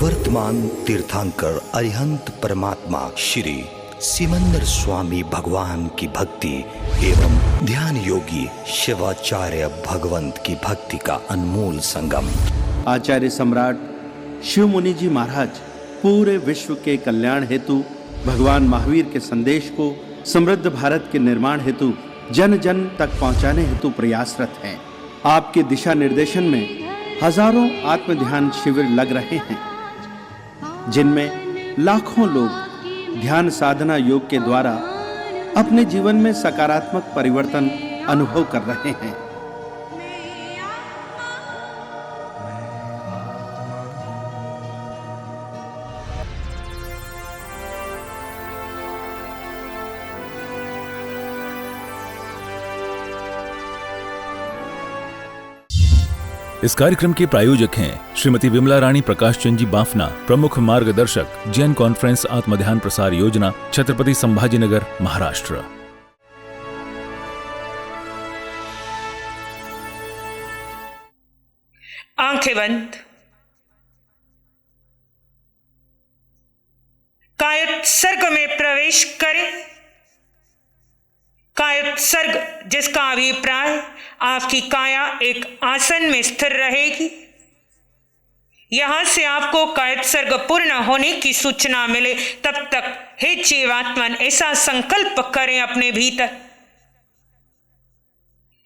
वर्तमान तीर्थंकर अरिहंत परमात्मा श्री सिमंदर स्वामी भगवान की भक्ति एवं ध्यान योगी शिवाचार्य भगवंत की भक्ति का अनमोल संगम। आचार्य सम्राट शिव मुनि जी महाराज पूरे विश्व के कल्याण हेतु भगवान महावीर के संदेश को समृद्ध भारत के निर्माण हेतु जन जन तक पहुंचाने हेतु प्रयासरत हैं। आपके दिशा निर्देशन में हजारों आत्म ध्यान शिविर लग रहे हैं, जिनमें लाखों लोग ध्यान साधना योग के द्वारा अपने जीवन में सकारात्मक परिवर्तन अनुभव कर रहे हैं। इस कार्यक्रम के प्रायोजक हैं श्रीमती विमला रानी प्रकाश चंद जी बाफना, प्रमुख मार्गदर्शक, जैन कॉन्फ्रेंस आत्मध्यान प्रसार योजना, छत्रपति संभाजीनगर, महाराष्ट्र। आंखें बंद। कायोत्सर्ग में प्रवेश करें। कायोत्सर्ग जिसका अभिप्राय आपकी काया एक आसन में स्थिर रहेगी। यहां से आपको कायोत्सर्ग पूर्ण होने की सूचना मिले तब तक हे जीवात्मन ऐसा संकल्प करें अपने भीतर,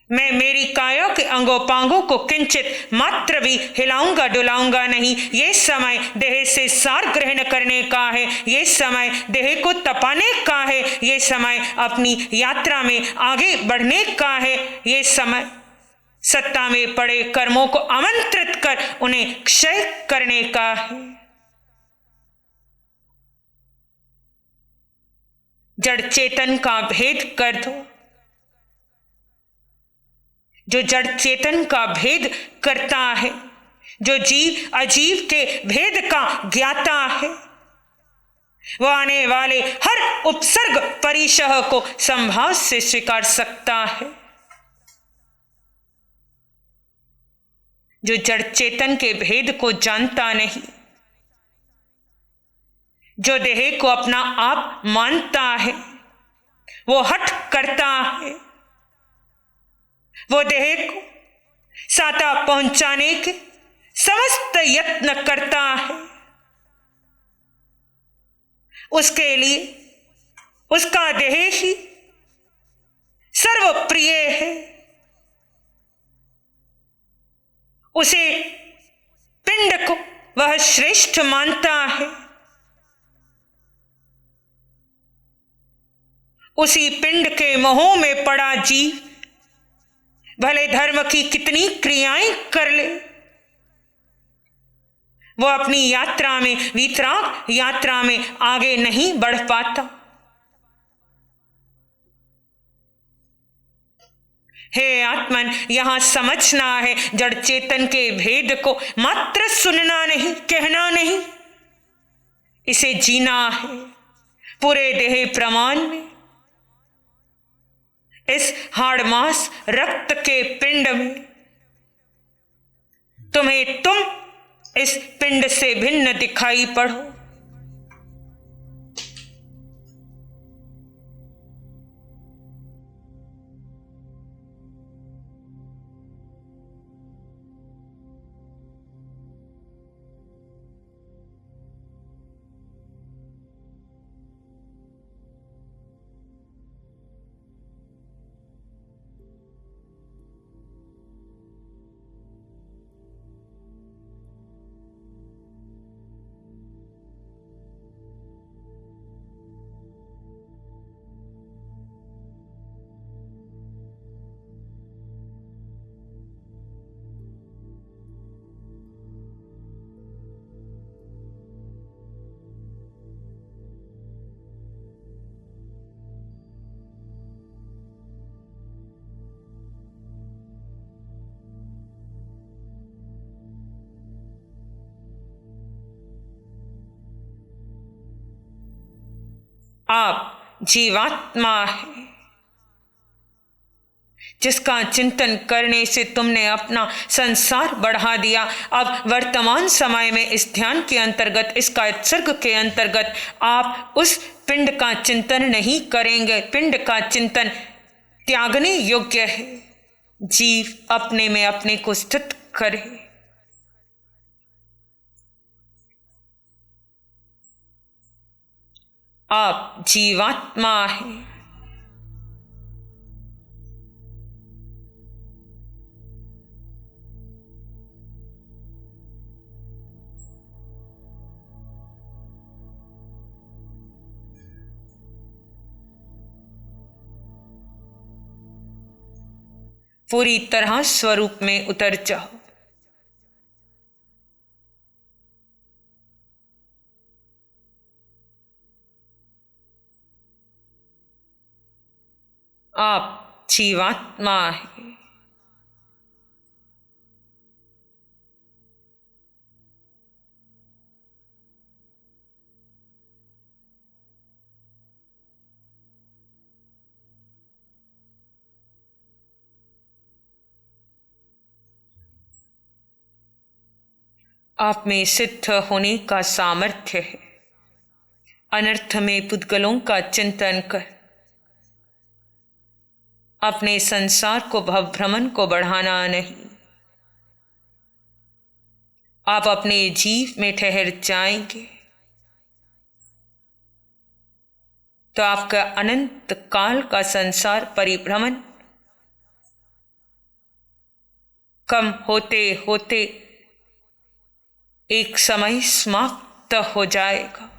मैं मेरी काया के अंगोपांगों को किंचित मात्र भी हिलाऊंगा डुलाऊंगा नहीं। ये समय देह से सार ग्रहण करने का है, ये समय देह को तपाने का है, ये समय अपनी यात्रा में आगे बढ़ने का है, ये समय सत्ता में पड़े कर्मों को आमंत्रित कर उन्हें क्षय करने का है। जड़ चेतन का भेद कर दो। जो जड़ चेतन का भेद करता है, जो जीव अजीव के भेद का ज्ञाता है, वह आने वाले हर उपसर्ग परिशह को संभाव से स्वीकार सकता है। जो जड़ चेतन के भेद को जानता नहीं, जो देह को अपना आप मानता है, वो हठ करता है, वो देह को साता पहुंचाने के समस्त यत्न करता है। उसके लिए उसका देह ही सर्वप्रिय है। उसे पिंड को वह श्रेष्ठ मानता है। उसी पिंड के मोह में पड़ा जीव भले धर्म की कितनी क्रियाएं कर ले, वो अपनी यात्रा में, वितराग यात्रा में आगे नहीं बढ़ पाता। हे आत्मन, यहां समझना है, जड़ चेतन के भेद को मात्र सुनना नहीं, कहना नहीं, इसे जीना है पूरे देह प्रमाण में। इस हाड़ मांस रक्त के पिंड में तुम्हें तुम इस पिंड से भिन्न दिखाई पड़ो। आप जीवात्मा है। जिसका चिंतन करने से तुमने अपना संसार बढ़ा दिया। अब वर्तमान समय में इस ध्यान के अंतर्गत, इस कायत्सर्ग के अंतर्गत आप उस पिंड का चिंतन नहीं करेंगे। पिंड का चिंतन त्यागने योग्य है। जीव अपने में अपने को स्थित करे। आप जीवात्मा हैं। पूरी तरह स्वरूप में उतर जाओ। आप जीवात्मा हैं। आप में सिद्ध होने का सामर्थ्य है। अनर्थ में पुद्गलों का चिंतन कर अपने संसार को, भवभ्रमण को बढ़ाना नहीं। आप अपने जीव में ठहर जाएंगे तो आपका अनंत काल का संसार परिभ्रमण कम होते होते एक समय समाप्त हो जाएगा।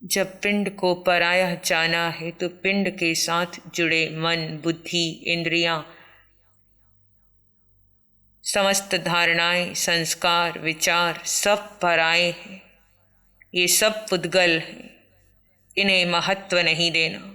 जब पिंड को पराया जाना है तो पिंड के साथ जुड़े मन, बुद्धि, इंद्रियां, समस्त धारणाएं, संस्कार, विचार सब पराए हैं। ये सब पुद्गल हैं। इन्हें महत्व नहीं देना।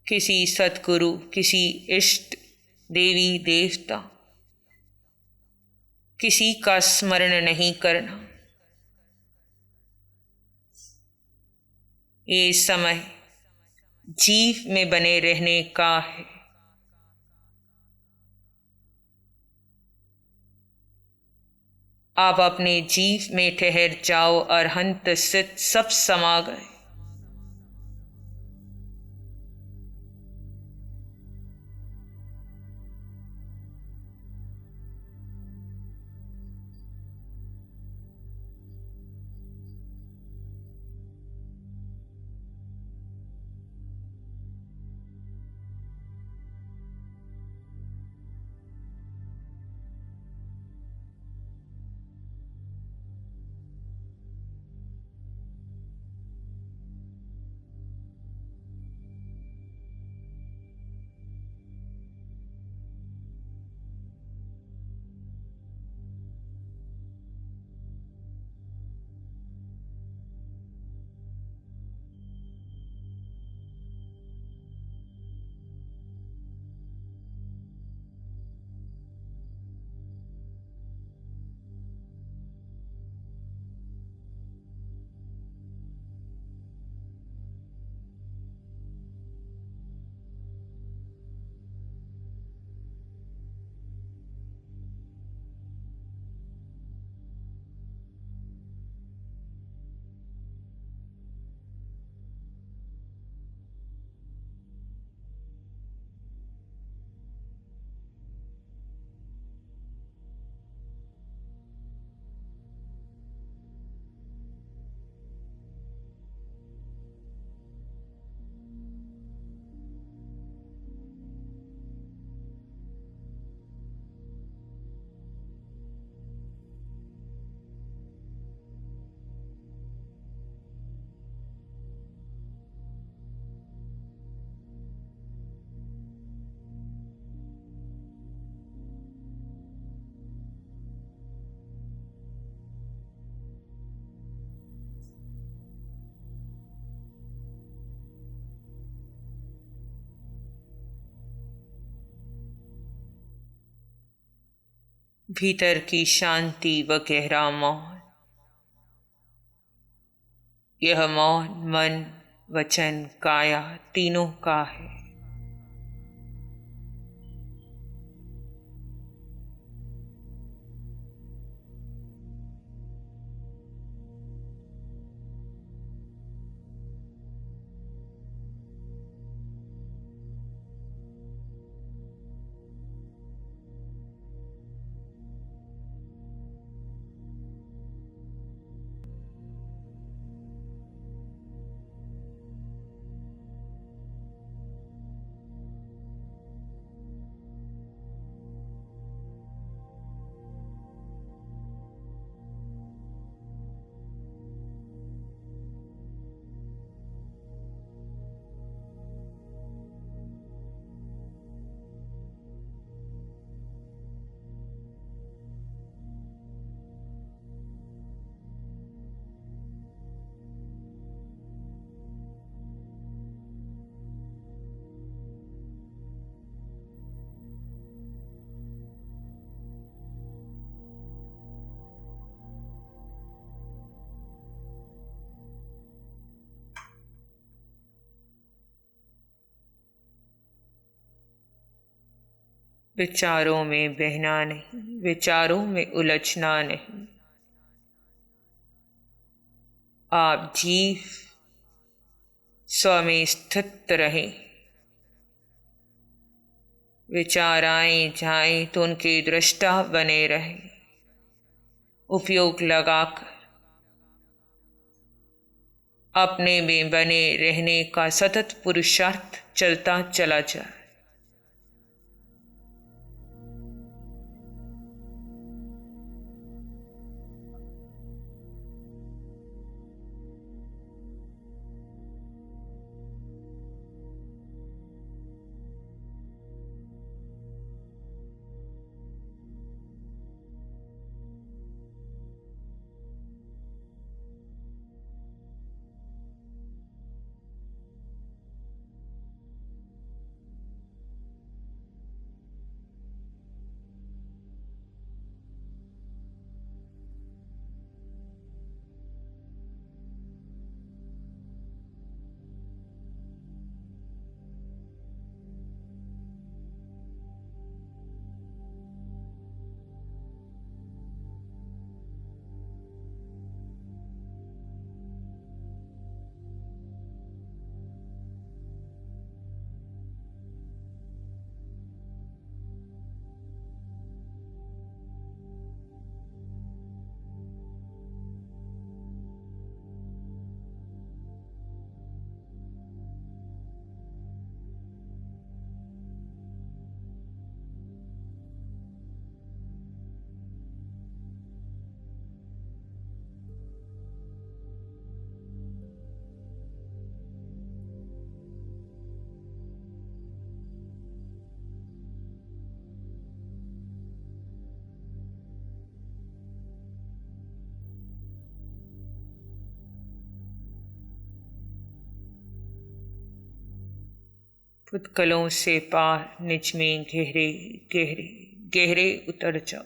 किसी सतगुरु, किसी इष्ट देवी देवता, किसी का स्मरण नहीं करना। ये समय जीव में बने रहने का है। आप अपने जीव में ठहर जाओ। अरहंत सिद्ध सब समा गए। भीतर की शांति व गहरा मौन। यह मौन मन, वचन, काया तीनों का है। विचारों में बहना नहीं, विचारों में उलझना नहीं। आप जीव स्व में स्थित रहें। विचार आए जाए तो उनके दृष्टा बने रहें। उपयोग लगाकर अपने में बने रहने का सतत पुरुषार्थ चलता चला जाए। फुटकलों से पार निज में गहरे गहरे गहरे उतर जाओ।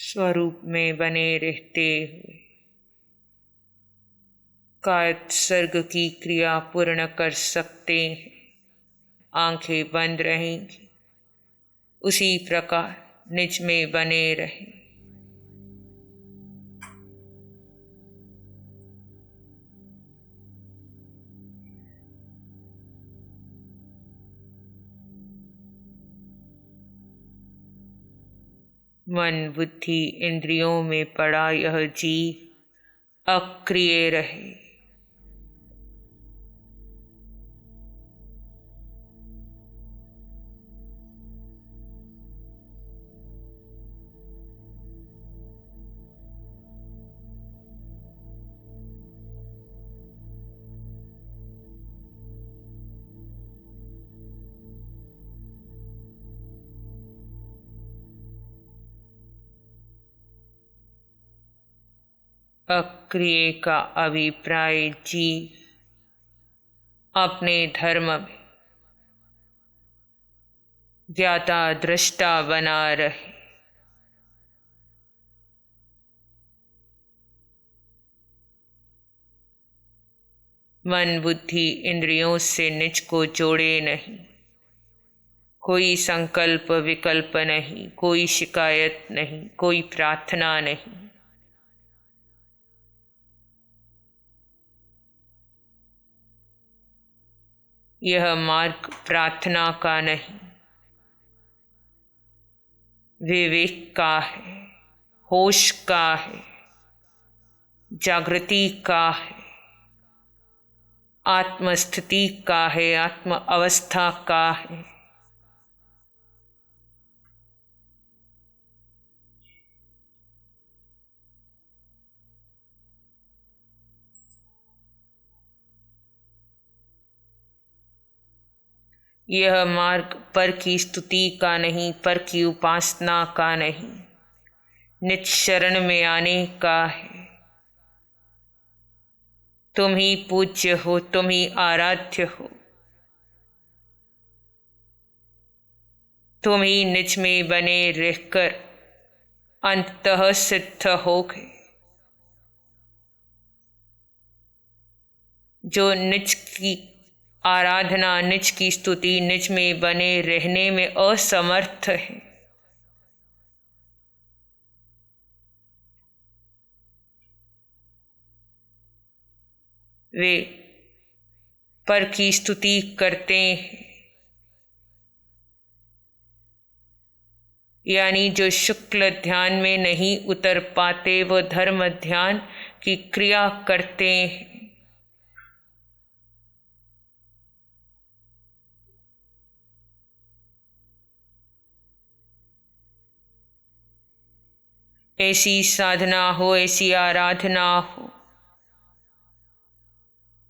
स्वरूप में बने रहते हुए कायत सर्ग की क्रिया पूर्ण कर सकते हैं। आंखें बंद रहेंगी, उसी प्रकार निज में बने रहें। मन बुद्धि इंद्रियों में पड़ा यह जीव अक्रिय रहे। अक्रिय का अभिप्राय जीव अपने धर्म में ज्ञाता दृष्टा बना रहे। मन बुद्धि इंद्रियों से निज को जोड़े नहीं। कोई संकल्प विकल्प नहीं, कोई शिकायत नहीं, कोई प्रार्थना नहीं। यह मार्ग प्रार्थना का नहीं, विवेक का है, होश का है, जागृति का है, आत्मस्थिति का है, आत्म अवस्था का है। यह मार्ग पर की स्तुति का नहीं, पर की उपासना का नहीं, निज शरण में आने का है। तुम ही पूज्य हो, तुम ही आराध्य हो, तुम ही निज में बने रहकर अंततः सिद्ध हो गए। जो निज की आराधना, निज की स्तुति, निज में बने रहने में असमर्थ है, वे पर की स्तुति करते हैं। यानी जो शुक्ल ध्यान में नहीं उतर पाते, वो धर्म ध्यान की क्रिया करते हैं। ऐसी साधना हो, ऐसी आराधना हो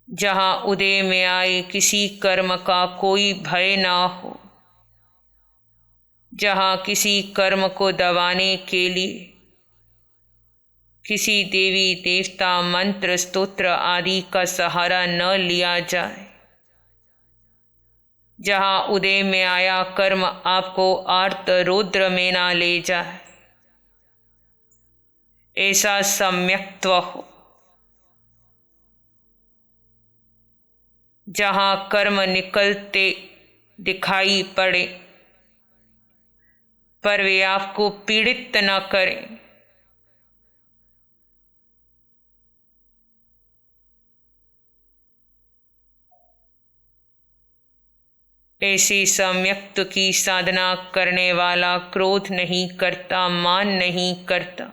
जहाँ उदय में आए किसी कर्म का कोई भय ना हो, जहाँ किसी कर्म को दबाने के लिए किसी देवी देवता मंत्र स्तोत्र आदि का सहारा न लिया जाए, जहाँ उदय में आया कर्म आपको आर्त रौद्र में ना ले जाए। ऐसा सम्यक्त्व हो जहाँ कर्म निकलते दिखाई पड़े पर वे आपको पीड़ित न करें। ऐसी सम्यक्त की साधना करने वाला क्रोध नहीं करता, मान नहीं करता,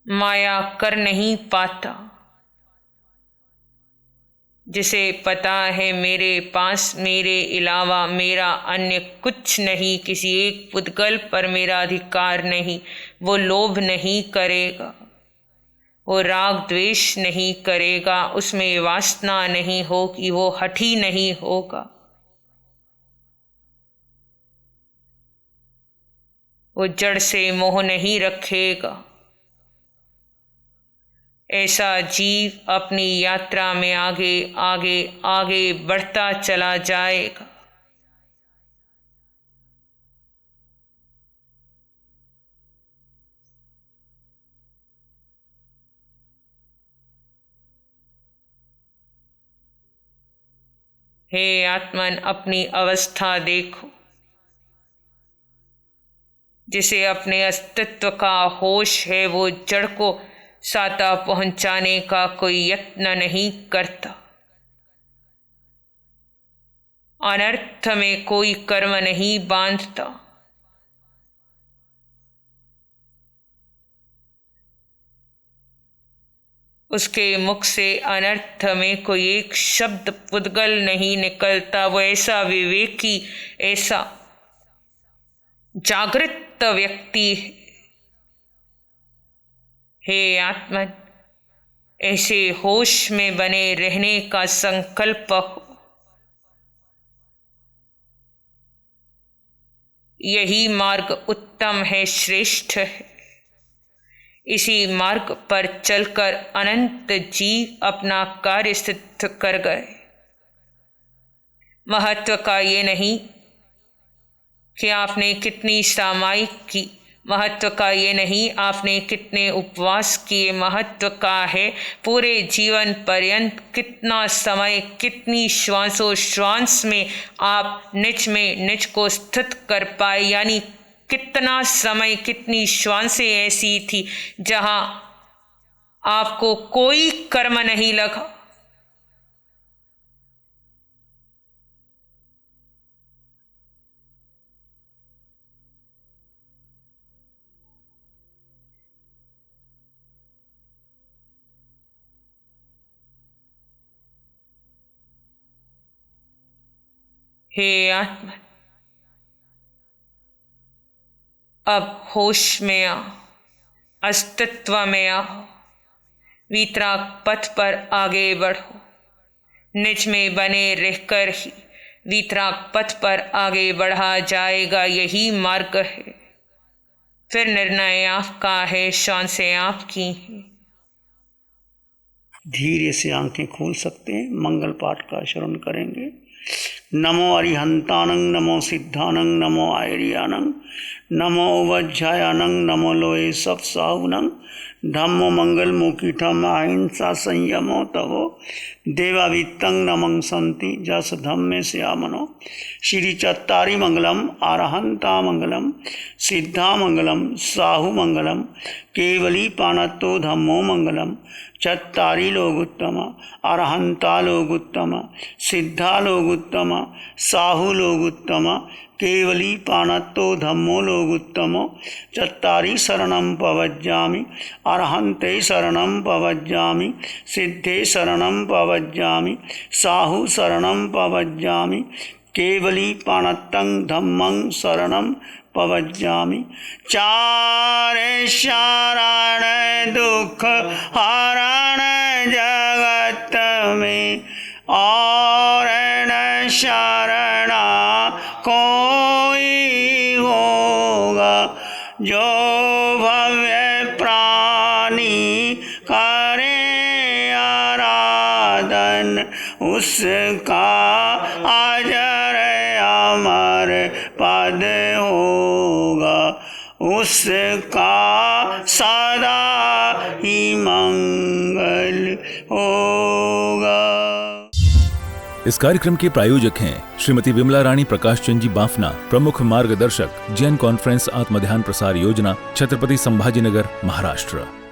माया कर नहीं पाता। जिसे पता है मेरे पास मेरे अलावा मेरा अन्य कुछ नहीं, किसी एक पुद्गल पर मेरा अधिकार नहीं, वो लोभ नहीं करेगा, वो राग द्वेष नहीं करेगा, उसमें वासना नहीं होगी, वो हठी नहीं होगा, वो जड़ से मोह नहीं रखेगा। ऐसा जीव अपनी यात्रा में आगे आगे आगे बढ़ता चला जाएगा। हे आत्मन, अपनी अवस्था देखो। जिसे अपने अस्तित्व का होश है वो जड़ को साता पहुंचाने का कोई यत्न नहीं करता। अनर्थ में कोई कर्म नहीं बांधता। उसके मुख से अनर्थ में कोई एक शब्द पुद्गल नहीं निकलता। वो ऐसा विवेकी, ऐसा जागृत व्यक्ति है। हे आत्मन, ऐसे होश में बने रहने का संकल्प हो। यही मार्ग उत्तम है, श्रेष्ठ है। इसी मार्ग पर चलकर अनंत जीव अपना कार्य सिद्ध कर गए। महत्व का ये नहीं कि आपने कितनी सामायिक की, महत्व का ये नहीं आपने कितने उपवास किए, महत्व का है पूरे जीवन पर्यंत कितना समय, कितनी श्वासोश्वास में आप निज में निज को स्थित कर पाए। यानी कितना समय, कितनी श्वासें ऐसी थी जहां आपको कोई कर्म नहीं लगा। हे आत्मा, अब होश में आओ, अस्तित्व में आओ, वीतराग पथ पर आगे बढ़ो। निज में बने रहकर ही वीतराग पथ पर आगे बढ़ा जाएगा। यही मार्ग है। फिर निर्णय आपका है, सांसें आपकी हैं। धीरे से आंखें खोल सकते हैं। मंगल पाठ का श्रवण करेंगे। नमो अरिहंतानंग, नमो सिद्धानंग, नमो आयरियानंग, नमो वज्जायानंग, नमो लोए सब साहुनंग, धम्मो मंगल मुकीठम अहिंसा संयमो तवो देवावित्तं नमं संति जस धम्मे श्यामनो। श्री चत्तारी मंगलम, अरहंता मंगलम, सिद्धा मंगलम, साहु मंगलम, केवली पाणत्तो धम्मो मंगलम। चत्तारी लोग उत्तम, अरहंता लोग उत्तम, सिद्धा लोग उत्तम, साहु लोग उत्तम, केवली पाणत्तो धम्मो लोग उत्तमो। चत्तारी शरणं पवज्जामि, अरहंते शरणं पवज्जामि, सिद्धे शरणं पवज्जामि, साहु शरणं पवज्जामि, केवली पाणत्तं धम्मं शरणं पवज्जामि। चारे शरण दुख हरण जगत में, और न शरणा कोई होगा। जो भव्य प्राणी करे आराधन, उसका अजर अमर पद होगा, उसका सदा ही मंगल होगा। इस कार्यक्रम के प्रायोजक हैं श्रीमती विमला रानी प्रकाश चंद जी बाफना, प्रमुख मार्गदर्शक, जैन कॉन्फ्रेंस आत्मध्यान प्रसार योजना, छत्रपति संभाजीनगर, महाराष्ट्र।